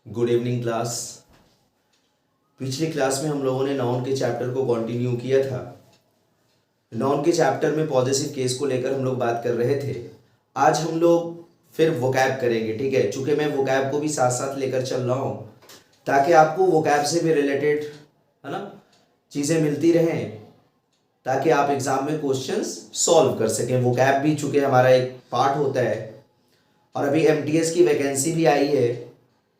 Good evening class. पिछली class में हम लोगों ने नाउन के चैप्टर को कंटिन्यू किया था। नाउन के चैप्टर में पॉजेसिव केस को लेकर हम लोग बात कर रहे थे। आज हम लोग फिर वोकैब करेंगे, ठीक है। चूंकि मैं वोकैब को भी साथ साथ लेकर चल रहा हूँ ताकि आपको वोकैब से भी रिलेटेड है ना चीज़ें मिलती रहें, ताकि आप एग्जाम में क्वेश्चंस सॉल्व कर सकें। वोकैब भी चूंकि हमारा एक पार्ट होता है और अभी एमटीएस की वैकेंसी भी आई है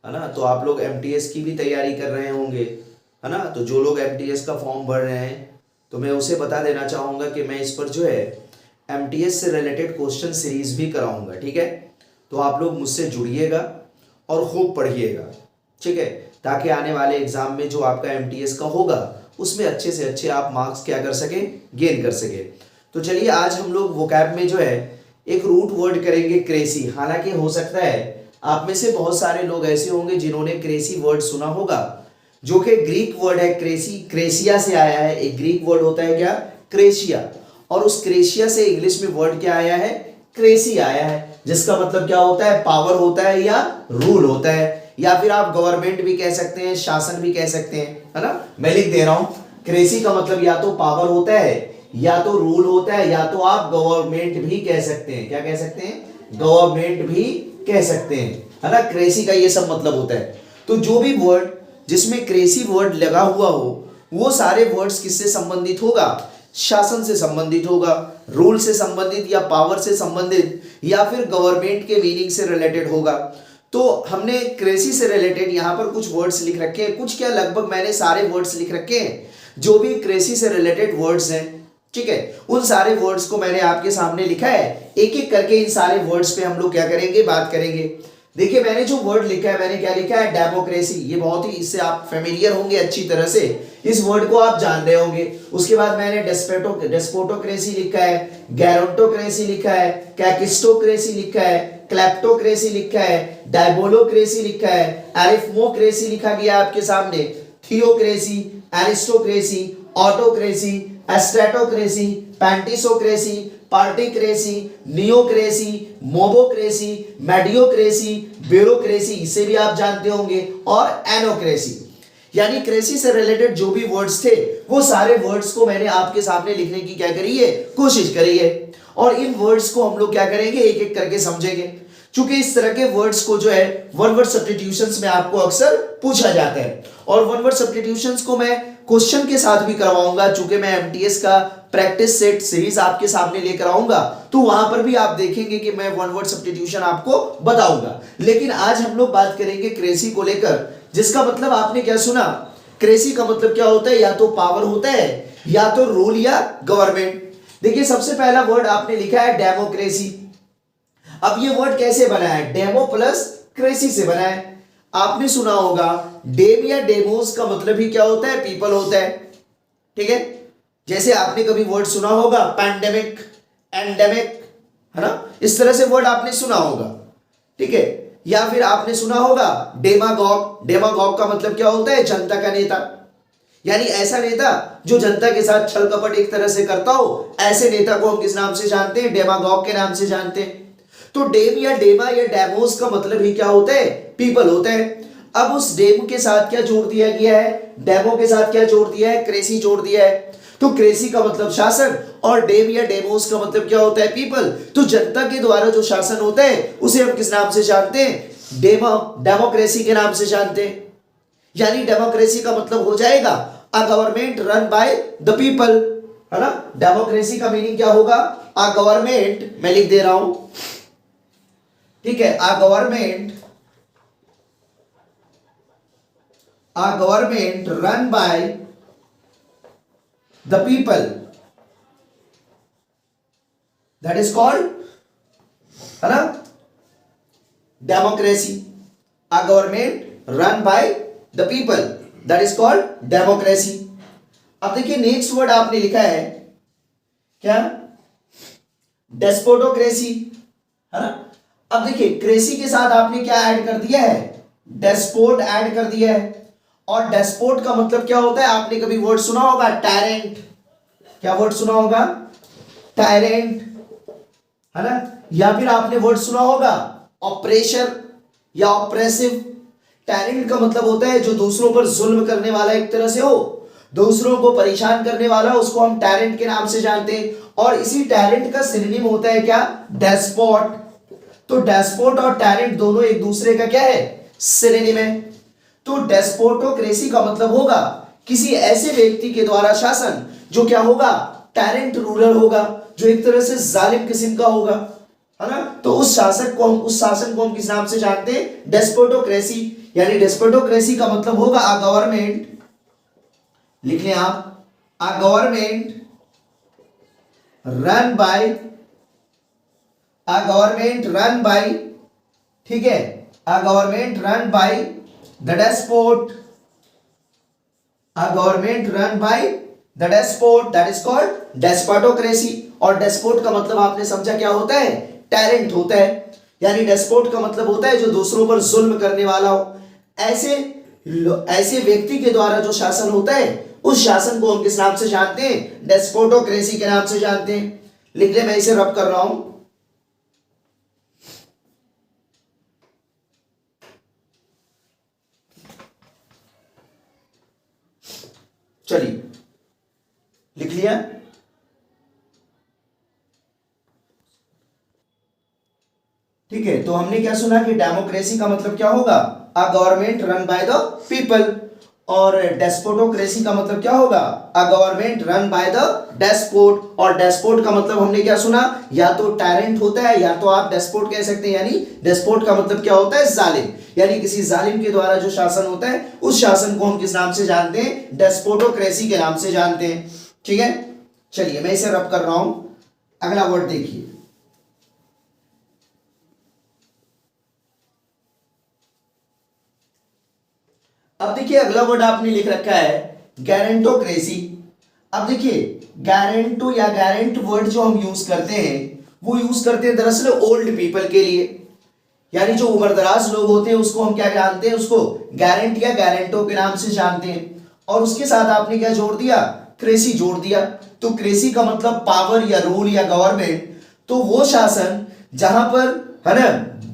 ना। तो आप लोग एमटीएस की भी तैयारी कर रहे होंगे, है ना। तो जो लोग एमटीएस का फॉर्म भर रहे हैं तो मैं उसे बता देना चाहूँगा कि मैं इस पर जो है एमटीएस से रिलेटेड क्वेश्चन सीरीज भी कराऊंगा, ठीक है। तो आप लोग मुझसे जुड़िएगा और खूब पढ़िएगा, ठीक है, ताकि आने वाले एग्जाम में जो आपका एमटीएस का होगा उसमें अच्छे से अच्छे आप मार्क्स क्या कर सके, गेन कर सके। तो चलिए आज हम लोग वोकैब में जो है एक रूट वर्ड करेंगे क्रेसी। हालांकि हो सकता है आप में से बहुत सारे लोग ऐसे होंगे जिन्होंने क्रेसी वर्ड सुना होगा, जो कि ग्रीक वर्ड है। क्रेसी क्रेसिया से आया है। एक ग्रीक वर्ड होता है क्या, क्रेशिया, और उस क्रेशिया से इंग्लिश में वर्ड क्या आया है, क्रेसी आया है, जिसका मतलब क्या होता है, पावर होता है या रूल होता है, या फिर आप गवर्नमेंट भी कह सकते हैं, शासन भी कह सकते हैं, है ना। मैं लिख दे रहा हूं, क्रेसी का मतलब या तो पावर होता है या तो रूल होता है या तो आप गवर्नमेंट भी कह सकते हैं। क्या कह सकते हैं, गवर्नमेंट भी कह सकते हैं, है ना। क्रेसी का ये सब मतलब होता है। तो जो भी वर्ड जिसमें क्रेसी वर्ड लगा हुआ हो वो सारे वर्ड्स किससे संबंधित होगा, शासन से संबंधित होगा, रूल से संबंधित या पावर से संबंधित या फिर गवर्नमेंट के मीनिंग से रिलेटेड होगा। तो हमने क्रेसी से रिलेटेड यहाँ पर कुछ वर्ड्स लिख रखे हैं, कुछ क्या लगभग मैंने सारे वर्ड्स लिख रखे हैं जो भी क्रेसी से रिलेटेड वर्ड्स हैं, ठीक है। उन सारे वर्ड्स को मैंने आपके सामने लिखा है। एक एक करके इन सारे वर्ड्स पे हम लोग क्या करेंगे, बात करेंगे। देखिए मैंने जो वर्ड लिखा है, मैंने क्या लिखा है, डेमोक्रेसी। ये बहुत ही, इससे आप फेमिलियर होंगे अच्छी तरह से, इस वर्ड को आप जान रहे होंगे। उसके बाद मैंने डेस्पोटोक्रेसी लिखा है, गैरोंटोक्रेसी लिखा है, कैकिस्टोक्रेसी लिखा है, क्लेप्टोक्रेसी लिखा है, डायबोलोक्रेसी लिखा है, एरिथमोक्रेसी लिखा गया आपके सामने, theocracy, aristocracy, autocracy, stratocracy, pantisocracy, particracy, neocracy, mobocracy, mediocracy, bureaucracy, इसे भी आप जानते होंगे, और एनोक्रेसी। यानी क्रेसी से रिलेटेड जो भी वर्ड्स थे वो सारे वर्ड्स को मैंने आपके सामने लिखने की क्या करी है, कोशिश करी है। और इन वर्ड्स को हम लोग क्या करेंगे, एक एक करके समझेंगे। चूंकि इस तरह के वर्ड्स को जो है वन वर्ड सब्स्टिट्यूशंस में आपको अक्सर पूछा जाता है, और वन वर्ड सब्स्टिट्यूशंस को मैं क्वेश्चन के साथ भी करवाऊंगा। चूंकि मैं एमटीएस का प्रैक्टिस सेट सीरीज आपके सामने लेकर आऊंगा तो वहां पर भी आप देखेंगे कि मैं वन वर्ड सब्स्टिट्यूशन आपको बताऊंगा। लेकिन आज हम लोग बात करेंगे क्रेसी को लेकर, जिसका मतलब आपने क्या सुना, क्रेसी का मतलब क्या होता है, या तो पावर होता है या तो रूल या गवर्नमेंट। देखिए सबसे पहला वर्ड आपने लिखा है डेमोक्रेसी। अब ये वर्ड कैसे बना है, डेमो प्लस क्रेसी से बना है। आपने सुना होगा डेम या डेमोस का मतलब ही क्या होता है, पीपल होता है, ठीक है। जैसे आपने कभी वर्ड सुना होगा पैंडेमिक, एंडेमिक, है ना, इस तरह से वर्ड आपने सुना होगा, ठीक है। या फिर आपने सुना होगा डेमागॉग। डेमागॉग का मतलब क्या होता है, जनता का नेता, यानी ऐसा नेता जो जनता के साथ छल कपट एक तरह से करता हो, ऐसे नेता को हम किस नाम से जानते हैं, डेमागॉग के नाम से जानते हैं। तो डेम या डेमा या डेमोस का मतलब ही क्या होता है, पीपल होता है। अब उस डेम के साथ क्या जोड़ दिया गया है, डेमो के साथ क्या जोड़ दिया है, क्रेसी जोड़ दिया है। तो क्रेसी का मतलब शासन और डेम या डेमोस का मतलब क्या होता है, पीपल। तो जनता के द्वारा जो शासन होता है उसे हम किस नाम से जानते हैं, डेमोक्रेसी के नाम से जानते हैं। यानी डेमोक्रेसी का मतलब हो जाएगा अ government run by the people, है ना। डेमोक्रेसी का मीनिंग क्या होगा, अ गवर्नमेंट, मैं लिख दे रहा हूं, ठीक है, a government run by the people, that is called, है ना, democracy. A government run by the people, that is called democracy. अब देखिए नेक्स्ट वर्ड आपने लिखा है क्या, डेस्पोटोक्रेसी, है ना। अब देखिए क्रेसी के साथ आपने क्या ऐड कर दिया है, डेस्पोट ऐड कर दिया है। और डेस्पोट का मतलब क्या होता है, आपने कभी वर्ड सुना होगा टायरेंट। क्या वर्ड सुना होगा, टायरेंट, है ना। या फिर आपने वर्ड सुना होगा ऑपरेशर या ऑपरेसिव। टायरेंट का मतलब होता है जो दूसरों पर जुल्म करने वाला, एक तरह से हो दूसरों को परेशान करने वाला, उसको हम टायरेंट के नाम से जानते हैं। और इसी टायरेंट का सिनोनिम होता है क्या, डेस्पोट। तो डेस्पोट और टायरेंट दोनों एक दूसरे का क्या है, सिनोनिम है। तो डेस्पोटोक्रेसी का मतलब होगा किसी ऐसे व्यक्ति के द्वारा शासन जो क्या होगा, टायरेंट रूलर होगा, जो एक तरह से जालिम किस्म का होगा, है ना। तो उस शासन को हम किस नाम से जानते हैं, डेस्पोटोक्रेसी। यानी डेस्पोटोक्रेसी का मतलब होगा अ गवर्नमेंट, लिख लें आप, अ गवर्नमेंट रन बाय, ठीक है, a government run by the despot, a government run by the despot, that is called despotocracy. और डेस्पोट का मतलब आपने समझा क्या होता है, टायरेंट होता है। यानी डेस्पोट का मतलब होता है जो दूसरों पर जुल्म करने वाला हो। ऐसे व्यक्ति के द्वारा जो शासन होता है उस शासन को हम किस नाम से जानते हैं, डेस्पोटोक्रेसी के नाम से जानते हैं। लिख ले, मैं इसे रब कर रहा हूं। चलिए, लिख लिया। ठीक है, तो हमने क्या सुना कि डेमोक्रेसी का मतलब क्या होगा, a government run by the people. और डेस्पोटोक्रेसी का मतलब क्या होगा, a government run by the despot. और डेस्पोट का मतलब हमने क्या सुना, या तो टायरेंट होता है या तो आप डेस्पोट कह सकते हैं। यानी डेस्पोट का मतलब क्या होता है, जालिम। यानी किसी जालिम के द्वारा जो शासन होता है उस शासन को हम किस नाम से जानते हैं, डेस्पोटोक्रेसी के नाम से जानते हैं। ठीक है, चलिए मैं इसे रब कर रहा हूं। अगला वर्ड देखिए, अब देखिए अगला वर्ड आपने लिख रखा है गैरेंटोक्रेसी। अब देखिए गैरेंटो या गैरेंट वर्ड जो हम यूज करते हैं वो यूज करते हैं दरअसल ओल्ड पीपल के लिए। यानी जो उम्रदराज लोग होते हैं उसको हम क्या जानते हैं, उसको गैरेंट या गैरेंटो के नाम से जानते हैं। और उसके साथ आपने क्या जोड़ दिया, क्रेसी जोड़ दिया। तो क्रेसी का मतलब पावर या रूल या गवर्नमेंट। तो वो शासन जहां पर, है ना,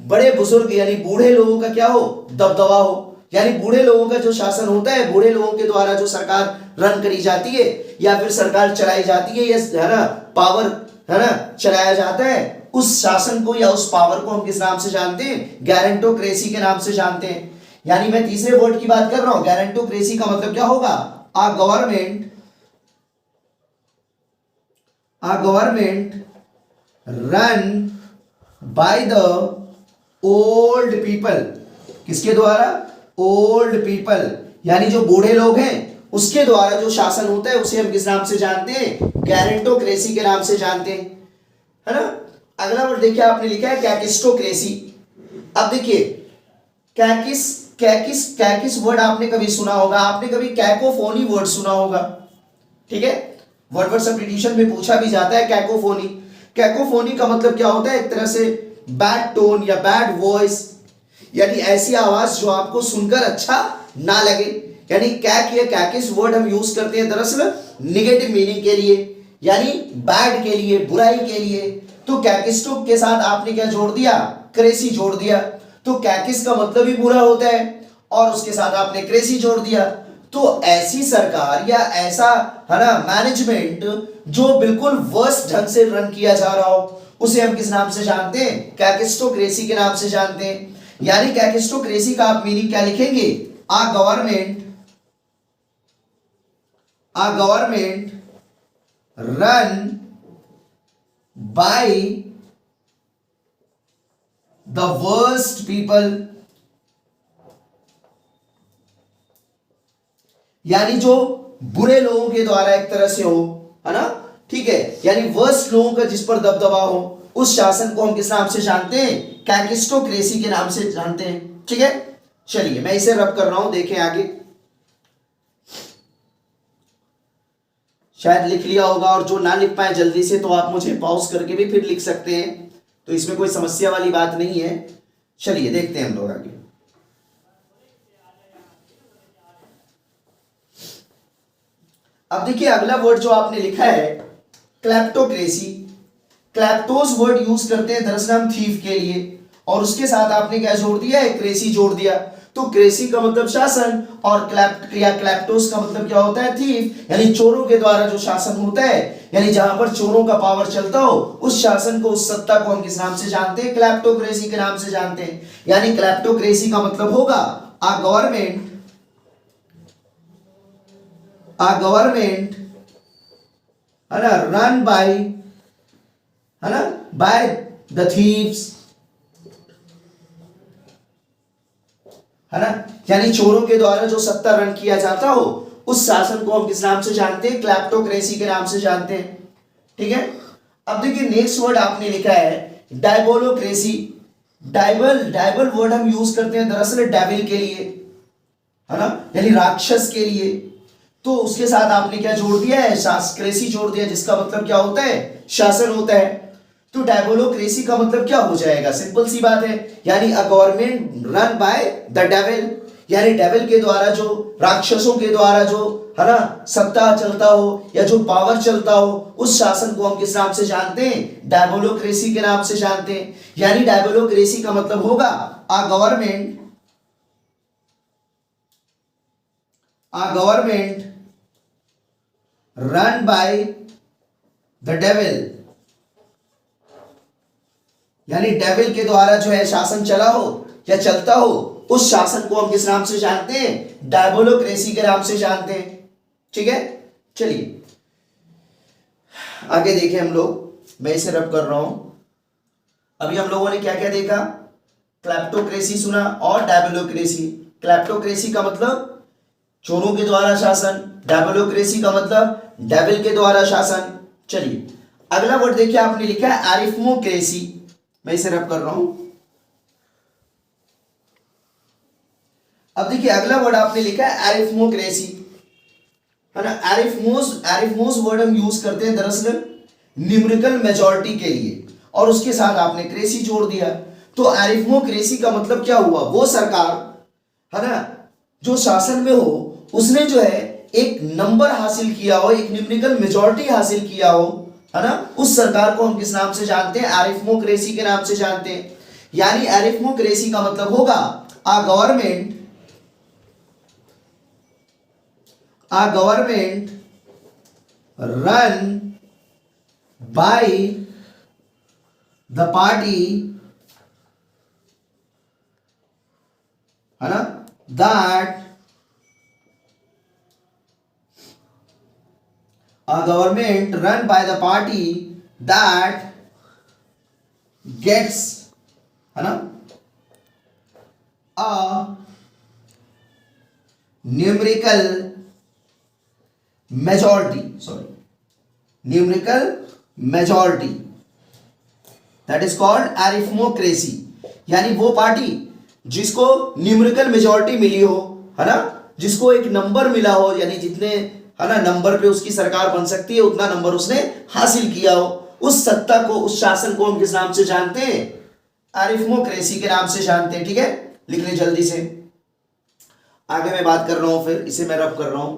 बड़े बुजुर्ग यानी बूढ़े लोगों का क्या हो, दबदबा हो। यानी बूढ़े लोगों का जो शासन होता है, बूढ़े लोगों के द्वारा जो सरकार रन करी जाती है या फिर सरकार चलाई जाती है, या है ना पावर, है ना, चलाया जाता है, उस शासन को या उस पावर को हम किस नाम से जानते हैं, गैरेंटोक्रेसी के नाम से जानते हैं। यानी मैं तीसरे वर्ड की बात कर रहा हूं, गैरेंटोक्रेसी का मतलब क्या होगा, a government run by the old people. किसके द्वारा, ओल्ड पीपल, यानी जो बूढ़े लोग हैं उसके द्वारा जो शासन होता है उसे हम किस नाम से जानते हैं, गैरेंटोक्रेसी के नाम से जानते हैं, है ना। अगला वर्ड देखिए आपने लिखा है कैकिस्टोक्रेसी। अब देखिए कैकिस कैकिस कैकिस वर्ड आपने कभी सुना होगा, आपने कभी कैकोफोनी वर्ड सुना होगा। ठीक है, वर्ड सब्स्टिट्यूशन में पूछा भी जाता है कैकोफोनी। कैकोफोनी का मतलब क्या होता है, एक तरह से बैड टोन या बैड वॉइस, यानी ऐसी आवाज जो आपको सुनकर अच्छा ना लगे। यानी कैक या कैकिस वर्ड हम यूज करते हैं दरअसल निगेटिव मीनिंग के लिए, यानी बैड के लिए, बुराई के लिए। तो कैकिस्टो के साथ आपने क्या जोड़ दिया, क्रेसी जोड़ दिया। तो कैकिस का मतलब ही बुरा होता है और उसके साथ आपने क्रेसी जोड़ दिया। तो ऐसी सरकार या ऐसा, है ना, मैनेजमेंट जो बिल्कुल वर्स्ट ढंग से रन किया जा रहा हो उसे हम किस नाम से जानते हैं, कैकिस्टोक्रेसी के नाम से जानते हैं। यानी कैकिस्टोक्रेसी का आप मीनिंग क्या लिखेंगे, अ government run by the worst people. यानी जो बुरे लोगों के द्वारा एक तरह से हो, है ना, ठीक है, यानी वर्स्ट लोगों का जिस पर दबदबा हो उस शासन को हम किस नाम से जानते हैं, कैकिस्टोक्रेसी के नाम से जानते हैं। ठीक है, चलिए मैं इसे रब कर रहा हूं, देखें आगे। शायद लिख लिया होगा, और जो ना लिख पाए जल्दी से तो आप मुझे पॉज करके भी फिर लिख सकते हैं, तो इसमें कोई समस्या वाली बात नहीं है। चलिए देखते हैं हम लोग आगे। अब देखिए अगला वर्ड जो आपने लिखा है क्लैप्टोक्रेसी। क्लैप्टोस वर्ड यूज करते हैं दरअसल हम थीफ के लिए, और उसके साथ आपने क्या जोड़ दिया है, क्रेसी जोड़ दिया। तो क्रेसी का मतलब शासन और क्लैप्टोस का मतलब क्या होता है? थीफ, यानी चोरों के द्वारा जो शासन होता है, यानी जहां पर चोरों का पावर चलता हो, उस शासन को, उस सत्ता को हम किस नाम से जानते हैं? क्लैप्टोक्रेसी के नाम से जानते हैं। यानी क्लैप्टोक्रेसी का मतलब होगा a गवर्नमेंट है ना, रन बाय, है ना, बाय द थीव्स, है ना, यानी चोरों के द्वारा जो सत्ता रन किया जाता हो, उस शासन को हम किस नाम से जानते हैं? क्लैप्टोक्रेसी के नाम से जानते हैं। ठीक है। अब देखिए नेक्स्ट वर्ड आपने लिखा है डायबोलोक्रेसी। डायबल वर्ड हम यूज करते हैं दरअसल डेविल के लिए, है ना, यानी राक्षस के लिए। तो उसके साथ आपने क्या जोड़ दिया है? क्रेसी जोड़ दिया, जिसका मतलब क्या होता है? शासन होता है। तो डायबोलोक्रेसी का मतलब क्या हो जाएगा? सिंपल सी बात है, यानी अ government run by the devil, यानी डेविल के द्वारा, जो राक्षसों के द्वारा जो, है ना, सत्ता चलता हो या जो पावर चलता हो, उस शासन को हम किस नाम से जानते हैं? डायबोलोक्रेसी के नाम से जानते हैं। यानी डायबोलोक्रेसी का मतलब होगा a government run by the devil, यानी डेविल के द्वारा जो है शासन चला हो या चलता हो, उस शासन को हम किस नाम से जानते हैं? डायबोलोक्रेसी के नाम से जानते हैं। ठीक है, चलिए आगे देखें हम लोग। मैं इसे रब कर रहा हूं। अभी हम लोगों ने क्या क्या देखा? क्लैप्टोक्रेसी सुना और डायबोलोक्रेसी। क्लैप्टोक्रेसी का मतलब चोरों के द्वारा शासन, डायबोलोक्रेसी का मतलब डेविल के द्वारा शासन। चलिए अगला वर्ड देखिए, आपने लिखा है एरिथमोक्रेसी। मैं इसे रब कर रहा हूं। अब देखिए अगला वर्ड आपने लिखा है एरिथमोक्रेसी, है ना। एरिथमोस वर्ड हम यूज करते हैं दरअसल न्यूमेरिकल मेजॉरिटी के लिए, और उसके साथ आपने क्रेसी जोड़ दिया। तो एरिथमोक्रेसी का मतलब क्या हुआ? वो सरकार, है ना, जो शासन में हो, उसने जो है एक नंबर हासिल किया हो, एक न्यूमेरिकल मेजॉरिटी हासिल किया हो, है ना, उस सरकार को हम किस नाम से जानते हैं? एरिथमोक्रेसी के नाम से जानते हैं। यानी एरिथमोक्रेसी का मतलब होगा a government run by the party, है ना, that a government run by the party that gets, है ना, a numerical majority, that is called arithmocracy। यानी वो पार्टी जिसको न्यूमेरिकल मेजॉरिटी मिली हो, है ना, जिसको एक नंबर मिला हो, यानी जितने, है ना, नंबर पे उसकी सरकार बन सकती है, उतना नंबर उसने हासिल किया हो, उस सत्ता को, उस शासन को हम किस नाम से जानते हैं? एरिथमोक्रेसी के नाम से जानते हैं। ठीक है, लिख ले जल्दी से। आगे मैं बात कर रहा हूं, फिर इसे मैं रब कर रहा हूं,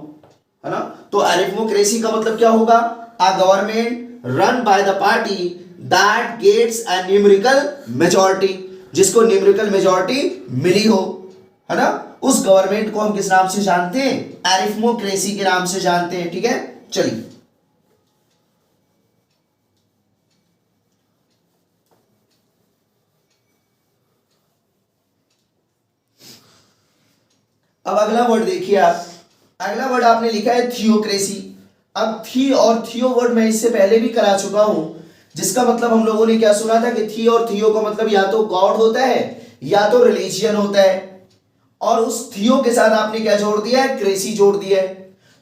है ना। तो एरिथमोक्रेसी का मतलब क्या होगा? A government run by the party that gets a numerical majority, जिसको न्यूमेरिकल मेजॉरिटी मिली हो, है ना, उस गवर्नमेंट को हम किस नाम से जानते हैं? एरिथमोक्रेसी के नाम से जानते हैं। ठीक है, चलिए अब अगला वर्ड देखिए आप। अगला वर्ड आपने लिखा है थियोक्रेसी। अब थी और थियो वर्ड मैं इससे पहले भी करा चुका हूं, जिसका मतलब हम लोगों ने क्या सुना था कि थी और थियो का मतलब या तो गॉड होता है या तो रिलीजियन होता है, और उस थियो के साथ आपने क्या जोड़ दिया है? क्रेसी जोड़ दिया है।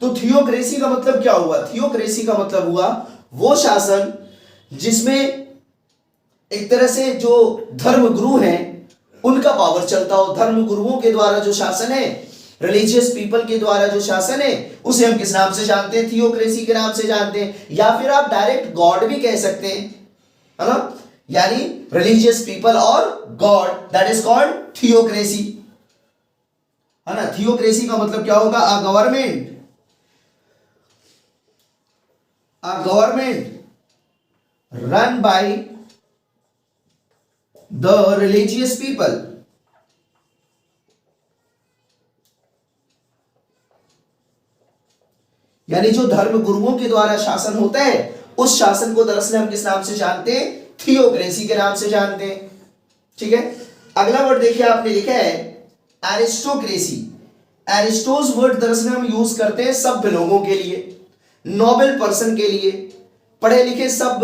तो थियोक्रेसी का मतलब क्या हुआ? थियोक्रेसी का मतलब हुआ वो शासन जिसमें एक तरह से जो धर्म गुरु हैं उनका पावर चलता हो। धर्म गुरुओं के द्वारा जो शासन है, रिलीजियस पीपल के द्वारा जो शासन है, उसे हम किस नाम से जानते हैं? थियोक्रेसी के नाम से जानते हैं, या फिर आप डायरेक्ट गॉड भी कह सकते हैं, है ना, यानी रिलीजियस पीपल और God, that is called theocracy, है ना। थियोक्रेसी का मतलब क्या होगा? A government run by the religious people, यानी जो धर्म गुरुओं के द्वारा शासन होता है उस शासन को दरअसल हम किस नाम से जानते हैं? थियोक्रेसी के नाम से जानते हैं। ठीक है, अगला वर्ड देखिए आपने लिखा है एरिस्टोक्रेसी। एरिस्टोस वर्ड दरअसल हम यूज करते हैं सभ्य लोगों के लिए, नोबल पर्सन के लिए, पढ़े लिखे सब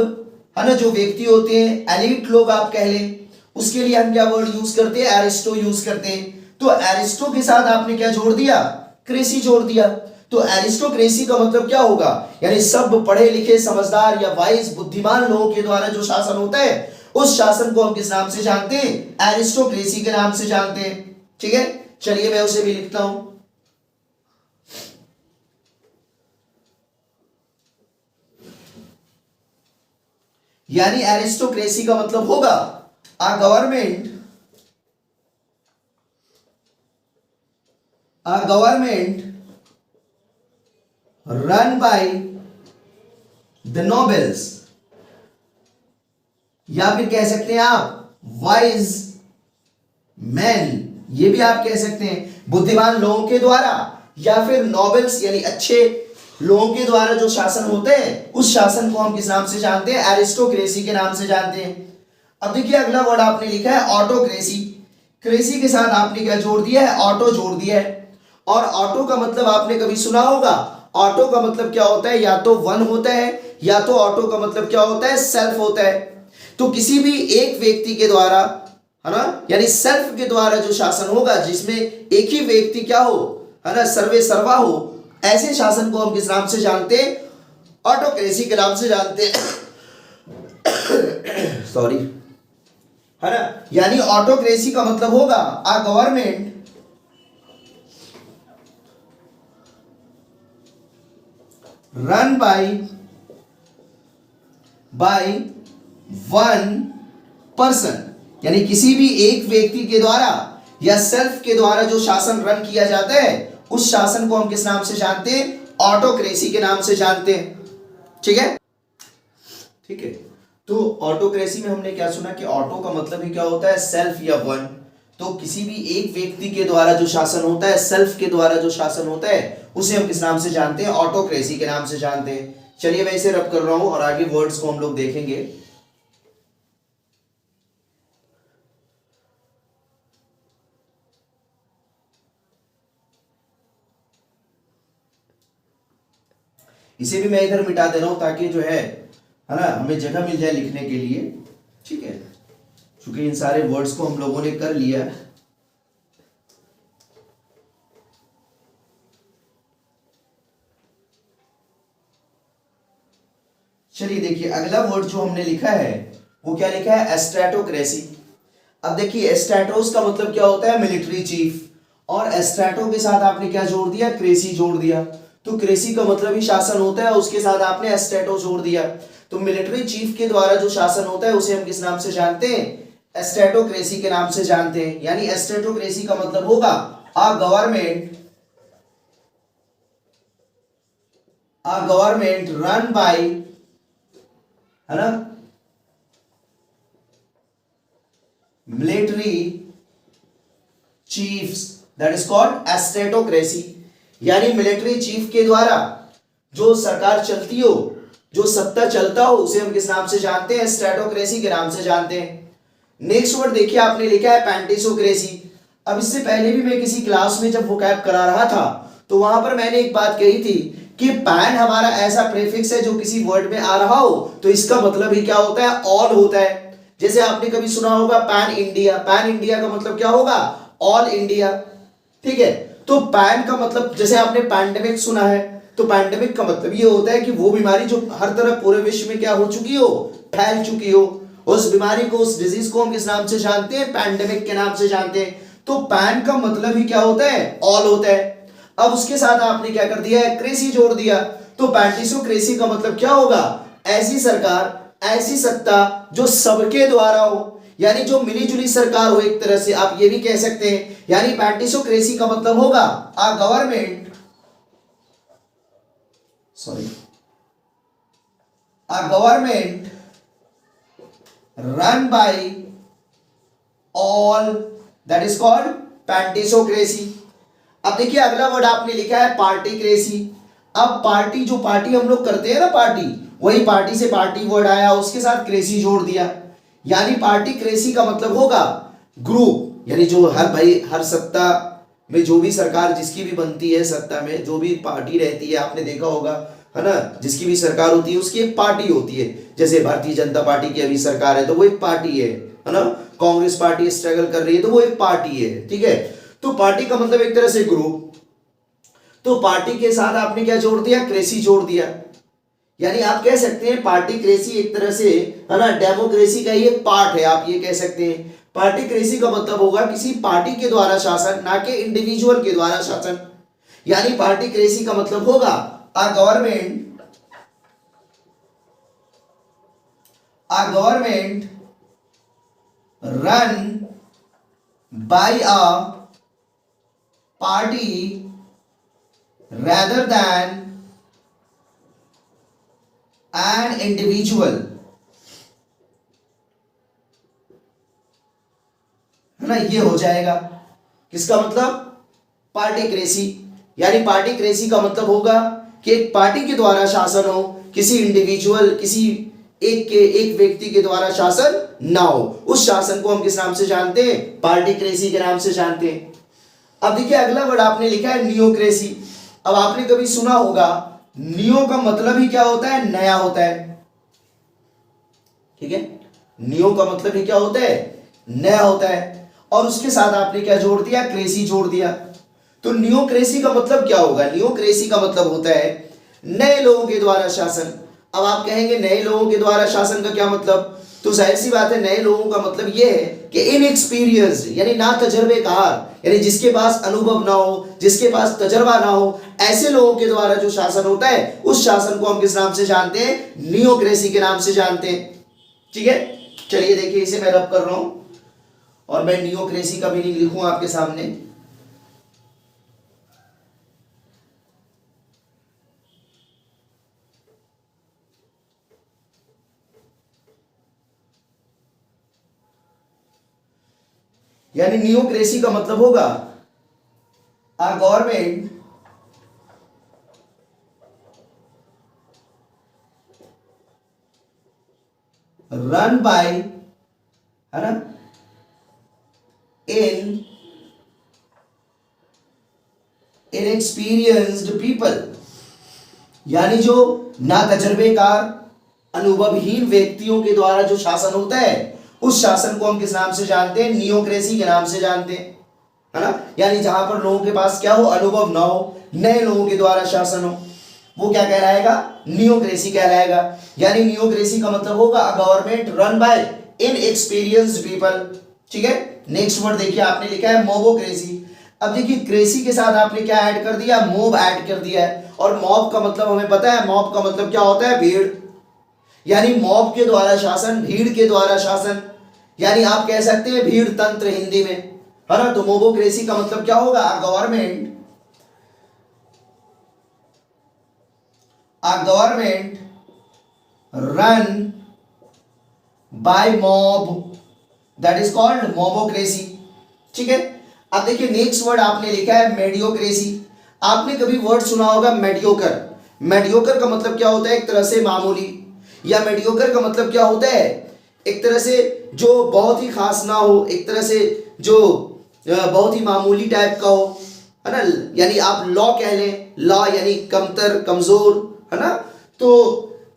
है ना जो व्यक्ति होते हैं, एलिट लोग आप कह लें, उसके लिए हम क्या वर्ड यूज करते हैं? एरिस्टो यूज करते हैं। तो एरिस्टो के साथ आपने क्या जोड़ दिया? क्रेसी जोड़ दिया। तो एरिस्टोक्रेसी का मतलब क्या होगा? यानी सब पढ़े लिखे समझदार या वाइज बुद्धिमान लोगों के द्वारा जो शासन होता है उस शासन को हम किस नाम से जानते हैं? एरिस्टोक्रेसी के नाम से जानते हैं। ठीक है, चलिए मैं उसे भी लिखता हूं। यानी एरिस्टोक्रेसी का मतलब होगा a government run by the nobles, या फिर कह सकते हैं आप वाइज मैन, ये भी आप कह सकते हैं, बुद्धिमान लोगों के द्वारा, या फिर नोबल्स यानी अच्छे लोगों के द्वारा जो शासन होते हैं उस शासन को हम किस नाम से जानते हैं? एरिस्टोक्रेसी के नाम से जानते हैं। अब देखिए अगला वर्ड आपने लिखा है ऑटोक्रेसी। क्रेसी के साथ आपने क्या जोड़ दिया है? ऑटो जोड़ दिया है। और ऑटो का मतलब आपने कभी सुना होगा, ऑटो का मतलब क्या होता है? या तो वन होता है या तो ऑटो का मतलब क्या होता है? सेल्फ होता है। तो किसी भी एक व्यक्ति के द्वारा है ना, यानी सेल्फ के द्वारा जो शासन होगा जिसमें एक ही व्यक्ति क्या हो है ना, सर्वे सर्वा हो, ऐसे शासन को हम किस नाम से जानते हैं? ऑटोक्रेसी के नाम से जानते हैं। सॉरी, है ना। यानी ऑटोक्रेसी का मतलब होगा a government run by one person, यानी किसी भी एक व्यक्ति के द्वारा या सेल्फ के द्वारा जो शासन रन किया जाता है उस शासन को हम किस नाम से जानते हैं? ऑटोक्रेसी के नाम से जानते हैं। ठीक है, ठीक है। तो ऑटोक्रेसी में हमने क्या सुना कि ऑटो का मतलब ही क्या होता है? सेल्फ या वन। तो किसी भी एक व्यक्ति के द्वारा जो शासन होता है, सेल्फ के द्वारा जो शासन होता है उसे हम किस नाम से जानते हैं? ऑटोक्रेसी के नाम से जानते हैं। चलिए मैं इसे रब कर रहा हूं और आगे वर्ड्स को हम लोग देखेंगे। इसे भी मैं इधर मिटा दे रहा हूं ताकि जो है ना हमें जगह मिल जाए लिखने के लिए। ठीक है, क्योंकि इन सारे वर्ड्स को हम लोगों ने कर लिया। चलिए देखिए अगला वर्ड जो हमने लिखा है वो क्या लिखा है? एस्ट्रेटोक्रेसी। अब देखिए एस्ट्रेटोस का मतलब क्या होता है? Military chief. और एस्ट्रेटो के साथ आपने क्या जोड़ दिया? क्रेसी जोड़ दिया। तो क्रेसी का मतलब ही शासन होता है, उसके साथ आपने एस्ट्रेटो जोड़ दिया। तो मिलिट्री चीफ के द्वारा जो शासन होता है उसे हम किस नाम से जानते हैं? एस्ट्रेटोक्रेसी के नाम से जानते हैं। यानी एस्ट्रेटोक्रेसी का मतलब होगा अ गवर्नमेंट रन बाय, है ना, military chiefs, that is called stratocracy. यानी मिलिट्री चीफ के द्वारा जो सरकार चलती हो, जो सत्ता चलता हो, उसे हम किस नाम से जानते हैं? एस्ट्रेटोक्रेसी के नाम से जानते हैं। नेक्स्ट वर्ड देखिए आपने लिखा है पैंटिसोक्रेसी। अब इससे पहले भी मैं किसी क्लास में जब वोकैब करा रहा था तो वहां पर मैंने एक बात कही थी कि पैन हमारा ऐसा प्रीफिक्स है जो किसी वर्ड में आ रहा हो तो इसका मतलब ही क्या होता है? ऑल होता है। जैसे आपने कभी सुना होगा पैन इंडिया, पैन इंडिया का मतलब क्या होगा? All India. ठीक है, तो पैन का मतलब, जैसे आपने पैंडेमिक सुना है, तो पैंडेमिक का मतलब ये होता है कि वो बीमारी जो हर तरफ पूरे विश्व में क्या हो चुकी हो? फैल चुकी हो। उस बीमारी को, उस डिजीज को हम किस नाम से जानते हैं? पैंडेमिक के नाम से जानते हैं। तो पैन का मतलब ही क्या होता है? ऑल होता है। अब उसके साथ आपने क्या कर दिया है? क्रेसी जोड़ दिया। तो पैंटिसोक्रेसी का मतलब क्या होगा? ऐसी सरकार, ऐसी सत्ता जो सबके द्वारा हो, यानी जो मिली जुली सरकार हो, एक तरह से आप ये भी कह सकते हैं। यानी पैंटिसोक्रेसी का मतलब होगा a government run by all, that is called पैंटिसोक्रेसी। अब देखिए अगला वर्ड आपने लिखा है पार्टीक्रेसी। अब पार्टी, जो पार्टी हम लोग करते हैं ना पार्टी, वही पार्टी से पार्टी वर्ड आया, उसके साथ क्रेसी जोड़ दिया, यानी पार्टी क्रेसी का मतलब होगा ग्रुप, यानी जो हर सत्ता में जो भी सरकार जिसकी भी बनती है, सत्ता में जो भी पार्टी रहती है, आपने देखा होगा है ना, जिसकी भी सरकार होती है उसकी एक पार्टी होती है। जैसे भारतीय जनता पार्टी की अभी सरकार है तो वो एक पार्टी है ना। कांग्रेस पार्टी स्ट्रगल कर रही है तो वो एक पार्टी है, ठीक है। तो पार्टी का मतलब एक तरह से ग्रुप। तो पार्टी के साथ आपने क्या जोड़ दिया, क्रेसी जोड़ दिया, यानी आप कह सकते हैं पार्टी क्रेसी एक तरह से है ना डेमोक्रेसी का ही एक पार्ट है, आप ये कह सकते हैं। पार्टी क्रेसी का मतलब होगा किसी पार्टी के द्वारा शासन, ना कि इंडिविजुअल के द्वारा शासन। यानी पार्टी क्रेसी का मतलब होगा a government run by a party rather than an individual, है ना। ये हो जाएगा किसका मतलब, पार्टी क्रेसी। यानी पार्टी क्रेसी का मतलब होगा कि एक पार्टी के द्वारा शासन हो, किसी इंडिविजुअल, किसी एक व्यक्ति के द्वारा शासन ना हो। उस शासन को हम किस नाम से जानते हैं, पार्टी क्रेसी के नाम से जानते हैं। अब देखिए अगला वर्ड आपने लिखा है नियोक्रेसी। अब आपने कभी सुना होगा नियो का मतलब ही क्या होता है, नया होता है, ठीक है। नियो का मतलब ही क्या होता है, नया होता है। और उसके साथ आपने क्या जोड़ दिया, क्रेसी जोड़ दिया। तो नियोक्रेसी का मतलब क्या होगा, नियोक्रेसी का मतलब होता है नए लोगों के द्वारा शासन। अब आप कहेंगे नए लोगों के द्वारा शासन का क्या मतलब, तो जाहिर सी बात है नए लोगों का मतलब यह है कि इनएक्सपीरियंस्ड, यानी ना तजर्बेकार, यानी जिसके पास अनुभव ना हो, जिसके पास तजर्बा ना हो, ऐसे लोगों के द्वारा जो शासन होता है उस शासन को हम किस नाम से जानते हैं, नियोक्रेसी के नाम से जानते हैं, ठीक है। चलिए देखिए इसे मैं रब कर रहा हूं और मैं नियोक्रेसी का मीनिंग लिखूं आपके सामने। यानी नियोक्रेसी का मतलब होगा a गवर्नमेंट रन बाय, है ना, इनएक्सपीरियंस्ड पीपल, यानी जो ना तजर्बेकार, अनुभवहीन व्यक्तियों के द्वारा जो शासन होता है उस शासन को हम किस नाम से जानते हैं, नियोक्रेसी के नाम से जानते हैं, है ना। यानी जहां पर लोगों के पास क्या हो, अनुभव ना हो, नए लोगों के द्वारा शासन हो, वो क्या कहलाएगा, नियोक्रेसी कहलाएगा। यानी नियोक्रेसी का मतलब होगा a government run bye inexperienced people, ठीक है। नेक्स्ट वर्ड देखिए आपने लिखा है मोबोक्रेसी। अब देखिए क्रेसी के साथ आपने क्या ऐड कर दिया, मोब ऐड कर दिया है। और मॉब का मतलब हमें पता है, मॉब का मतलब क्या होता है, भीड़। यानी मॉब के द्वारा शासन, भीड़ के द्वारा शासन, यानी आप कह सकते हैं भीड़ तंत्र हिंदी में, है ना। तो मोबोक्रेसी का मतलब क्या होगा, a government run bye mob, that is called mobocracy, ठीक है। अब देखिए नेक्स्ट वर्ड आपने लिखा है मेडियोक्रेसी। आपने कभी वर्ड सुना होगा मेडियोकर। मेडियोकर का मतलब क्या होता है, एक तरह से मामूली, या मेडियोकर का मतलब क्या होता है, एक तरह से जो बहुत ही खास ना हो, एक तरह से जो बहुत ही मामूली टाइप का हो, है ना। यानी आप लॉ कह लें, लॉ यानी कमतर, कमजोर, है ना। तो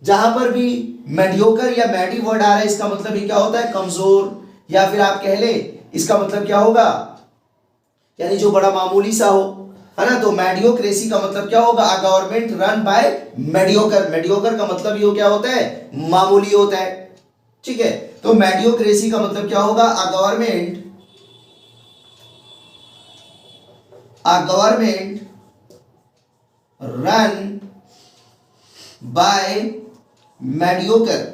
जहां पर भी मेडियोकर या मेडी वर्ड आ रहा है इसका मतलब ही क्या होता है, कमजोर, या फिर आप कह ले इसका मतलब क्या होगा, यानी जो बड़ा मामूली सा हो, है ना। तो मेडियोक्रेसी का मतलब क्या होगा, a government run bye mediocre. Mediocre का मतलब ये क्या होता है, मामूली होता है, ठीक है। तो मेडियोक्रेसी का मतलब क्या होगा, a government run bye mediocre,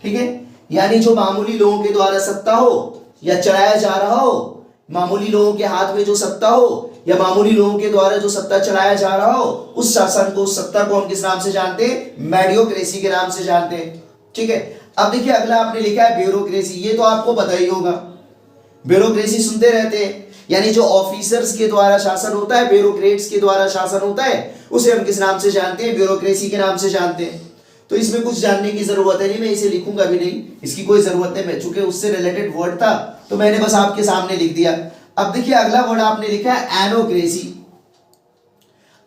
ठीक है। यानी जो मामूली लोगों के द्वारा सत्ता हो या चलाया जा रहा हो, मामूली लोगों के हाथ में जो सत्ता हो या मामूली लोगों के द्वारा जो सत्ता चलाया जा रहा हो, उस शासन को, उस सत्ता को हम किस नाम से जानते हैं, मेडियोक्रेसी के नाम से जानते हैं, ठीक है। अब देखिए अगला आपने लिखा है ब्यूरोक्रेसी। ये तो आपको पता ही होगा, ब्यूरोक्रेसी सुनते रहते हैं। यानी जो ऑफिसर्स के द्वारा शासन होता है, ब्यूरोक्रेट्स के द्वारा शासन होता है, उसे हम किस नाम से जानते हैं? ब्यूरोक्रेसी के नाम से जानते हैं। तो इसमें कुछ जानने की जरूरत है नहीं, मैं इसे लिखूंगा भी नहीं, इसकी कोई जरूरत नहीं, मैं चूंकि उससे रिलेटेड वर्ड था तो मैंने बस आपके सामने लिख दिया। अब देखिए अगला वर्ड आपने लिखा है एनोक्रेसी।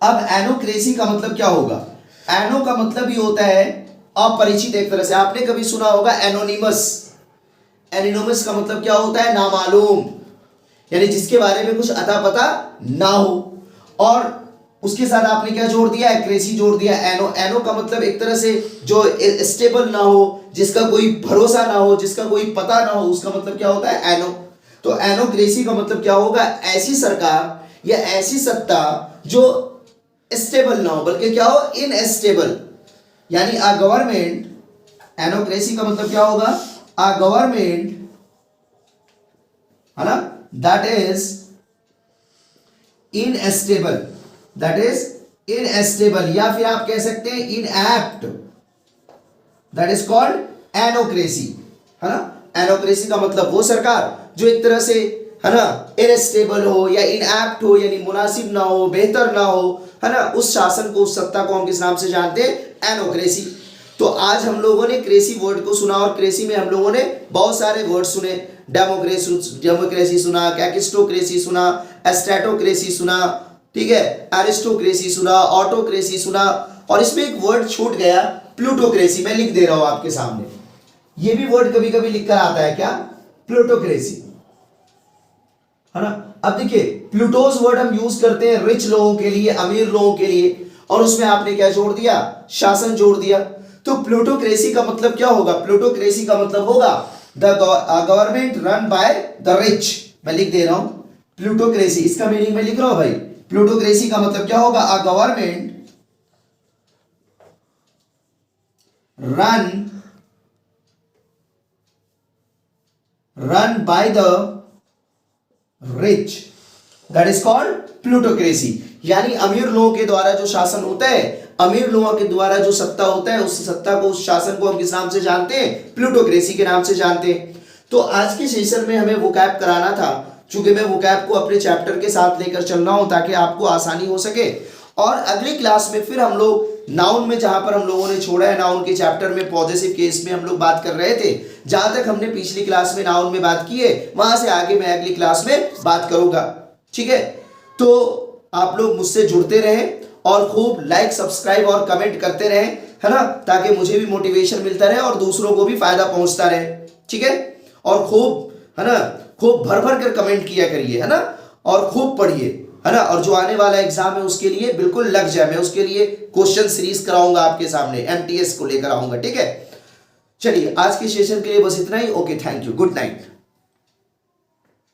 अब एनोक्रेसी का मतलब क्या होगा? एनो का मतलब ये होता है अपरिचित, एक तरह से आपने कभी सुना होगा एनोनिमस। एनोनिमस का मतलब क्या होता है? नामालूम, यानी जिसके बारे में कुछ अता पता ना हो। और उसके साथ आपने क्या जोड़ दिया? एक्रेसी जोड़ दिया। एनो, एनो का मतलब एक तरह से जो स्टेबल ना हो, जिसका कोई भरोसा ना हो, जिसका कोई पता ना हो, उसका मतलब क्या होता है? एनो। तो एनोक्रेसी का मतलब क्या होगा? ऐसी सरकार या ऐसी सत्ता जो स्टेबल ना हो, बल्कि क्या हो? इनस्टेबल, यानी अ गवर्नमेंट। एनोक्रेसी का मतलब क्या होगा? अ गवर्नमेंट, है ना, that is instable, that is instable, या फिर आप कह सकते हैं इनएप्ट, दैट इज कॉल्ड एनोक्रेसी, है ना। एनोक्रेसी का मतलब वो सरकार जो एक तरह से, है ना, इनस्टेबल हो या इनएप्ट हो, यानी मुनासिब ना हो, बेहतर ना हो, है ना, उस शासन को, उस सत्ता को हम किस नाम से जानते हैं? एनोक्रेसी। तो आज हम लोगों ने क्रेसी वर्ड को सुना, और क्रेसी में हम लोगों ने बहुत सारे वर्ड सुने। डेमोक्रेसी सुना, कैकिस्टोक्रेसी सुना, एस्टेटोक्रेसी सुना, ठीक है, एरिस्टोक्रेसी सुना, ऑटोक्रेसी सुना, और इसमें एक वर्ड छूट गया, प्लूटोक्रेसी। मैं लिख दे रहा हूं आपके सामने, ये भी वर्ड कभी कभी लिखकर आता है, क्या? प्लूटोक्रेसी, है ना। अब देखिए प्लूटोस वर्ड हम यूज करते हैं रिच लोगों के लिए, अमीर लोगों के लिए, और उसमें आपने क्या जोड़ दिया? शासन जोड़ दिया। तो प्लूटोक्रेसी का मतलब क्या होगा? प्लूटोक्रेसी का मतलब होगा the government run by the rich. मैं लिख दे रहा हूं प्लूटोक्रेसी, इसका मीनिंग मैं लिख रहा हूं भाई। प्लूटोक्रेसी का मतलब क्या होगा? A government run by the rich, that is called plutocracy. यानी अमीर लोगों के द्वारा जो शासन होता है, अमीर लोगों के द्वारा जो सत्ता होता है, उस सत्ता को, उस शासन को हम किस नाम से जानते हैं? प्लूटोक्रेसी के नाम से जानते हैं। तो आज के सेशन में हमें वोकैब कराना था, चूंकि मैं वोकैब को अपने चैप्टर के साथ लेकर चल रहा हूं ताकि आपको आसानी हो सके। और अगली क्लास में फिर हम लोग नाउन में, जहां पर हम लोगों ने छोड़ा है, नाउन के चैप्टर में पॉजेसिव केस में हम लोग बात कर रहे थे। जहां तक हमने पिछली क्लास में नाउन में बात की है, वहां से आगे मैं अगली क्लास में बात करूंगा, ठीक है। तो आप लोग मुझसे जुड़ते रहें और खूब लाइक, सब्सक्राइब और कमेंट करते रहें, है ना, ताकि मुझे भी मोटिवेशन मिलता रहे और दूसरों को भी फायदा पहुंचता रहे, ठीक है। और खूब, है ना, खूब भर भर कर कमेंट किया करिए, है ना, और खूब पढ़िए, है ना। और जो आने वाला एग्जाम है उसके लिए बिल्कुल लग जाए, मैं उसके लिए क्वेश्चन सीरीज कराऊंगा आपके सामने, एमटीएस को लेकर आऊंगा, ठीक है। चलिए आज के सेशन के लिए बस इतना ही। Okay, thank you, good night.